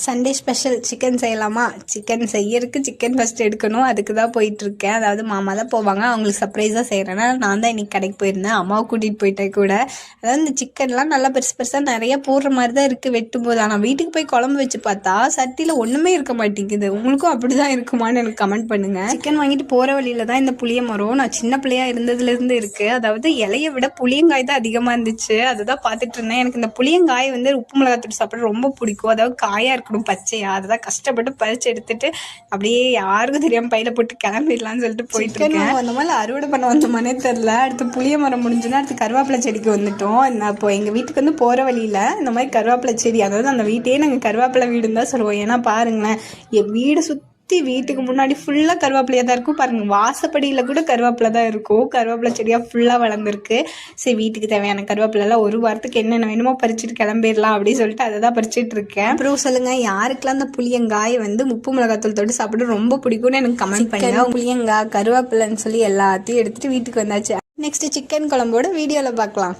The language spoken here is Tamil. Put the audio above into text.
சண்டே ஸ்பெஷல் சிக்கன் செய்யலாமா? சிக்கன் செய்யறதுக்கு சிக்கன் ஃபஸ்ட் எடுக்கணும். அதுக்கு தான் போயிட்டுருக்கேன். அதாவது மாமா தான் போவாங்க, அவங்களுக்கு சர்ப்ரைஸாக செய்கிறேன்னா நான் தான் இன்றைக்கி கடைக்கு போயிருந்தேன். அம்மாவை கூட்டிகிட்டு போயிட்டேன் கூட. அதாவது இந்த சிக்கன்லாம் நல்லா பெருசு பெருசாக நிறைய போடுற மாதிரி தான் இருக்குது வெட்டும் போது. ஆனால் வீட்டுக்கு போய் குழம்பு வச்சு பார்த்தா சட்டியில் ஒன்றுமே இருக்க மாட்டேங்குது. உங்களுக்கும் அப்படி தான் இருக்குமான்னு எனக்கு கமெண்ட் பண்ணுங்கள். சிக்கன் வாங்கிட்டு போகிற வழியில் தான் இந்த புளிய மரம் நான் சின்ன பிள்ளையாக இருந்ததுலேருந்து இருக்குது. அதாவது இலையை விட புளியங்காய் தான் அதிகமாக இருந்துச்சு. அதுதான் பார்த்துட்டு இருந்தேன். எனக்கு இந்த புளியங்காய் வந்து உப்பு மிளகாத்தூள் சாப்பிட ரொம்ப பிடிக்கும். அதாவது காயாக இருக்கணும், பச்சையா. அதை கஷ்டப்பட்டு பறிச்சு எடுத்துட்டு அப்படியே யாருக்கும் தெரியாமல் பையில போட்டு கிளம்பிடலாம்னு சொல்லிட்டு போயிட்டு இருக்கேன். அந்த மாதிரி அறுவடை பண்ண வந்தோமானே தெரில. அடுத்து புளிய மரம் முடிஞ்சுன்னா அடுத்து கருவேப்பிலை செடிக்கு வந்துட்டோம். இப்போ எங்கள் வீட்டுக்கு வந்து போகிற வழியில் இந்த மாதிரி கருவேப்பிலை செடி, அதாவது அந்த வீட்டையே நாங்கள் கருவேப்பிலை வீடுன்னு தான் சொல்லுவோம். ஏன்னா பாருங்களேன், என் வீடு வீட்டுக்கு முன்னாடி ஃபுல்லாக கருவேப்பிலையாக தான் இருக்கும். பாருங்கள், வாசப்படியில் கூட கருவேப்பிலை தான் இருக்கும். கருவேப்பிலை செடியாக ஃபுல்லாக வளர்ந்துருக்கு. சரி, வீட்டுக்கு தேவையான கருவேப்பிலெல்லாம் ஒரு வாரத்துக்கு என்னென்ன வேணுமோ பறிச்சுட்டு கிளம்பிடலாம் அப்படின்னு சொல்லிட்டு அதை தான் பறிச்சுட்டு இருக்கேன். அப்புறம் சொல்லுங்கள், யாருக்கெல்லாம் அந்த புளியங்காய் வந்து உப்பு மிளகாத்தூள் தொட்டு சாப்பிட்டு ரொம்ப பிடிக்கும்னு எனக்கு கமெண்ட் பண்ணுங்க. புளியங்காய் கருவேப்பிலைன்னு சொல்லி எல்லாத்தையும் எடுத்துகிட்டு வீட்டுக்கு வந்தாச்சு. நெக்ஸ்ட் சிக்கன் குழம்போட வீடியோவில் பார்க்கலாம்.